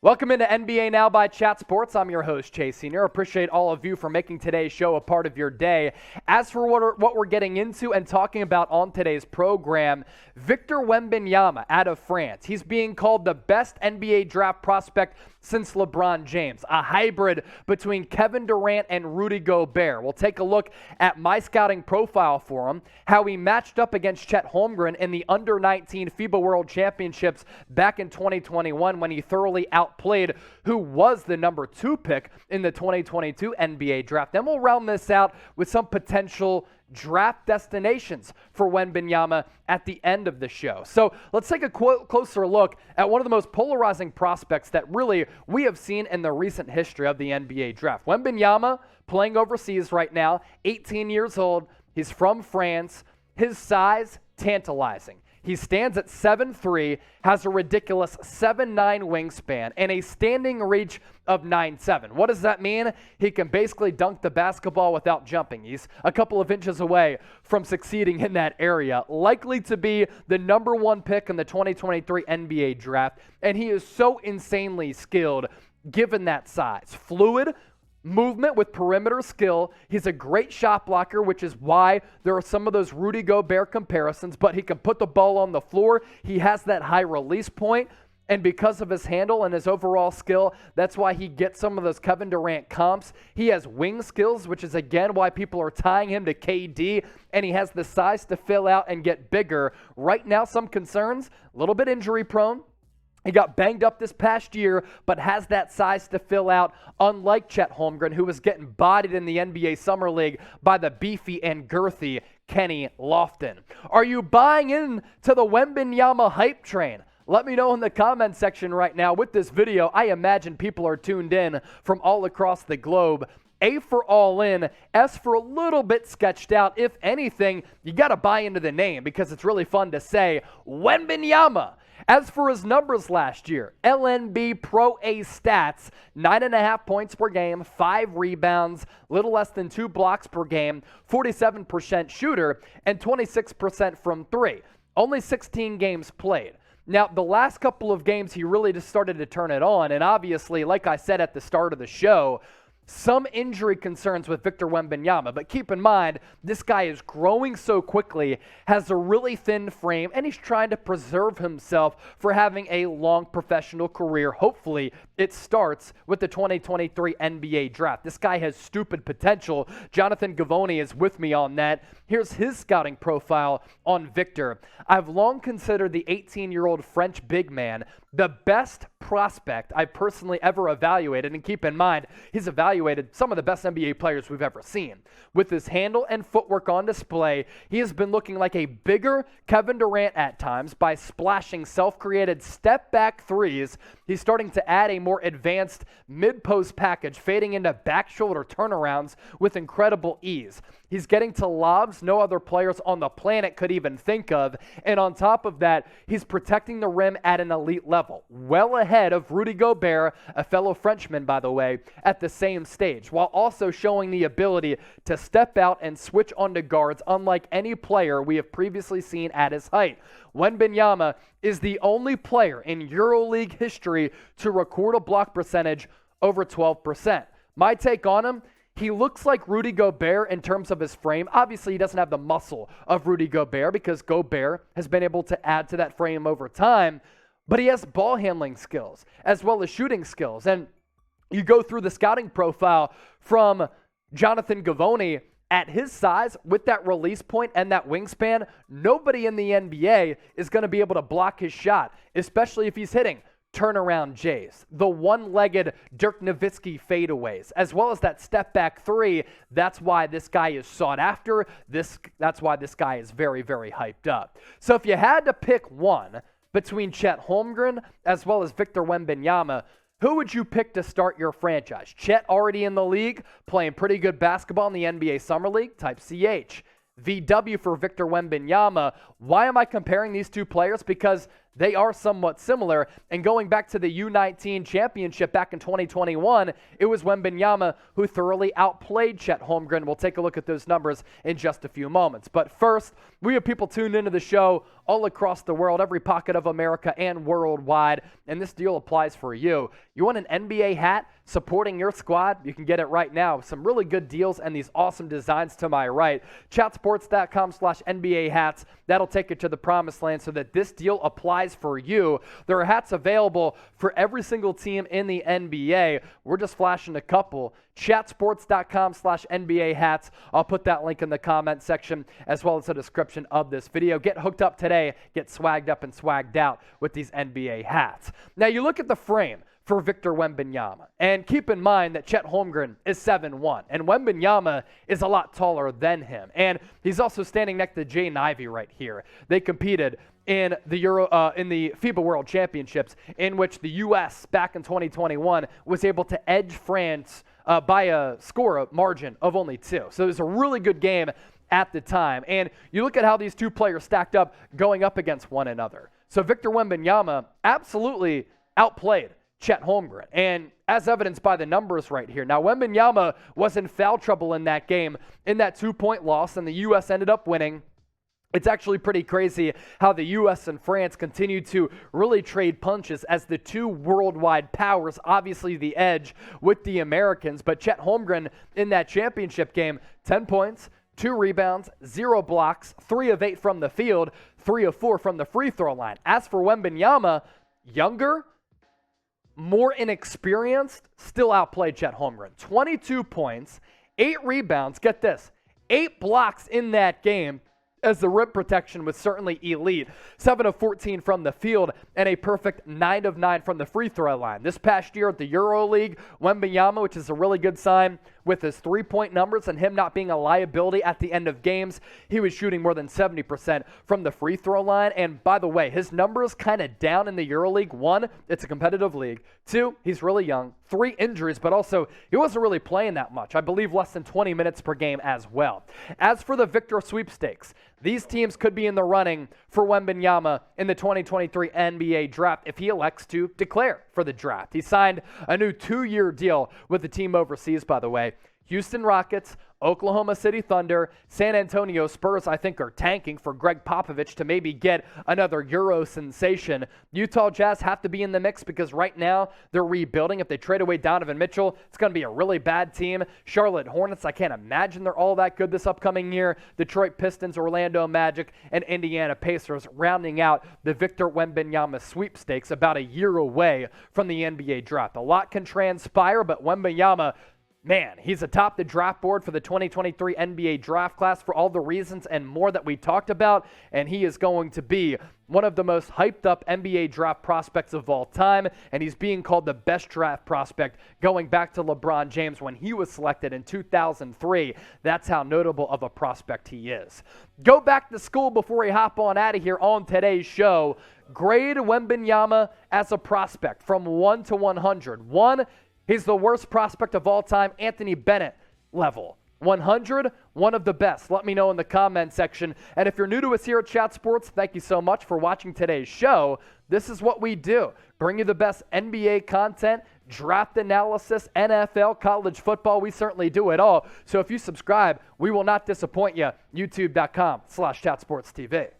Welcome into NBA Now by Chat Sports. I'm your host, Chase Senior. Appreciate all of you for making today's show a part of your day. As for what we're getting into and talking about on today's program, Victor Wembanyama out of France. He's being called the best NBA draft prospect since LeBron James, a hybrid between Kevin Durant and Rudy Gobert. We'll take a look at my scouting profile for him, how he matched up against Chet Holmgren in the Under-19 FIBA World Championships back in 2021 when he thoroughly outplayed who was the number 2 pick in the 2022 NBA draft. Then we'll round this out with some potential draft destinations for Wembanyama at the end of the show. So let's take a closer look at one of the most polarizing prospects that really we have seen in the recent history of the NBA draft. Wembanyama playing overseas right now, 18 years old. He's from France. His size, tantalizing. He stands at 7'3", has a ridiculous 7'9" wingspan, and a standing reach of 9'7". What does that mean? He can basically dunk the basketball without jumping. He's a couple of inches away from succeeding in that area. Likely to be the number 1 pick in the 2023 NBA draft, and he is so insanely skilled given that size. Fluid movement with perimeter skill. He's a great shot blocker, which is why there are some of those Rudy Gobert comparisons, but he can put the ball on the floor. He has that high release point, and because of his handle and his overall skill, that's why he gets some of those Kevin Durant comps. He has wing skills, which is again why people are tying him to KD, and he has the size to fill out and get bigger. Right now, some concerns, a little bit injury prone. He got banged up this past year, but has that size to fill out, unlike Chet Holmgren, who was getting bodied in the NBA Summer League by the beefy and girthy Kenny Lofton. Are you buying into the Wembanyama hype train? Let me know in the comment section right now. With this video, I imagine people are tuned in from all across the globe. A for all in, S for a little bit sketched out. If anything, you got to buy into the name because it's really fun to say Wembanyama. As for his numbers last year, LNB Pro A stats, 9.5 points per game, 5 rebounds, little less than 2 blocks per game, 47% shooter, and 26% from 3. Only 16 games played. Now, the last couple of games, he really just started to turn it on, and obviously, like I said at the start of the show, some injury concerns with Victor Wembanyama, but keep in mind, this guy is growing so quickly, has a really thin frame, and he's trying to preserve himself for having a long professional career. Hopefully, it starts with the 2023 NBA draft. This guy has stupid potential. Jonathan Gavoni is with me on that. Here's his scouting profile on Victor. I've long considered the 18-year-old French big man the best prospect I've personally ever evaluated, and keep in mind, he's evaluated some of the best NBA players we've ever seen. With his handle and footwork on display, he has been looking like a bigger Kevin Durant at times by splashing self-created step-back threes. He's starting to add a more advanced mid-post package, fading into back shoulder turnarounds with incredible ease. He's getting to lobs no other players on the planet could even think of, and on top of that, he's protecting the rim at an elite level, well ahead of Rudy Gobert, a fellow Frenchman, by the way, at the same stage, while also showing the ability to step out and switch onto guards unlike any player we have previously seen at his height. Wembanyama is the only player in EuroLeague history to record a block percentage over 12%. My take on him, he looks like Rudy Gobert in terms of his frame. Obviously, he doesn't have the muscle of Rudy Gobert because Gobert has been able to add to that frame over time, but he has ball handling skills as well as shooting skills. And you go through the scouting profile from Jonathan Gavoni. At his size, with that release point and that wingspan, nobody in the NBA is going to be able to block his shot, especially if he's hitting turnaround Jays, the one-legged Dirk Nowitzki fadeaways, as well as that step-back three. That's why this guy is sought after. That's why this guy is very, very hyped up. So if you had to pick one between Chet Holmgren as well as Victor Wembanyama, who would you pick to start your franchise? Chet already in the league, playing pretty good basketball in the NBA Summer League, type CH. VW for Victor Wembanyama. Why am I comparing these two players? Because they are somewhat similar. And going back to the U19 championship back in 2021, it was Wembanyama who thoroughly outplayed Chet Holmgren. We'll take a look at those numbers in just a few moments. But first, we have people tuned into the show all across the world, every pocket of America and worldwide, and this deal applies for you. You want an NBA hat supporting your squad? You can get it right now. Some really good deals and these awesome designs to my right. Chatsports.com/NBA hats. That'll take you to the promised land so that this deal applies for you. There are hats available for every single team in the NBA. We're just flashing a couple. Chatsports.com/NBA hats. I'll put that link in the comment section as well as the description of this video. Get hooked up today. Get swagged up and swagged out with these NBA hats. Now you look at the frame for Victor Wembanyama. And keep in mind that Chet Holmgren is 7'1", and Wembanyama is a lot taller than him. And he's also standing next to Jaden Ivey right here. They competed in the FIBA World Championships, in which the U.S. back in 2021 was able to edge France by a margin of only 2. So it was a really good game at the time. And you look at how these two players stacked up going up against one another. So Victor Wembanyama absolutely outplayed Chet Holmgren, and as evidenced by the numbers right here. Now, Wembanyama was in foul trouble in that game, in that 2-point loss, and the U.S. ended up winning. It's actually pretty crazy how the U.S. and France continue to really trade punches as the two worldwide powers, obviously the edge with the Americans. But Chet Holmgren in that championship game, 10 points, 2 rebounds, 0 blocks, 3 of 8 from the field, 3 of 4 from the free throw line. As for Wembanyama, younger, more inexperienced, still outplayed Chet Holmgren. 22 points, 8 rebounds, get this, 8 blocks in that game, as the rim protection was certainly elite. 7 of 14 from the field and a perfect 9 of 9 from the free throw line. This past year at the EuroLeague, Wembanyama, which is a really good sign with his 3-point numbers and him not being a liability at the end of games, he was shooting more than 70% from the free throw line. And by the way, his numbers kind of down in the EuroLeague. 1, it's a competitive league. 2, he's really young. 3, injuries, but also he wasn't really playing that much. I believe less than 20 minutes per game as well. As for the Victor sweepstakes, these teams could be in the running for Wembanyama in the 2023 NBA draft if he elects to declare for the draft. He signed a new 2-year deal with the team overseas, by the way. Houston Rockets, Oklahoma City Thunder, San Antonio Spurs, I think, are tanking for Greg Popovich to maybe get another Euro sensation. Utah Jazz have to be in the mix because right now they're rebuilding. If they trade away Donovan Mitchell, it's going to be a really bad team. Charlotte Hornets, I can't imagine they're all that good this upcoming year. Detroit Pistons, Orlando Magic, and Indiana Pacers rounding out the Victor Wembanyama sweepstakes about a year away from the NBA draft. A lot can transpire, but Wembanyama, man, he's atop the draft board for the 2023 NBA draft class for all the reasons and more that we talked about, and he is going to be one of the most hyped up NBA draft prospects of all time, and he's being called the best draft prospect going back to LeBron James when he was selected in 2003. That's how notable of a prospect he is. Go back to school before we hop on out of here on today's show. Grade Wembanyama as a prospect from 1 to 100. 1, he's the worst prospect of all time, Anthony Bennett level. 100, one of the best. Let me know in the comment section. And if you're new to us here at Chat Sports, thank you so much for watching today's show. This is what we do. Bring you the best NBA content, draft analysis, NFL, college football. We certainly do it all. So if you subscribe, we will not disappoint you. YouTube.com/ChatSportsTV.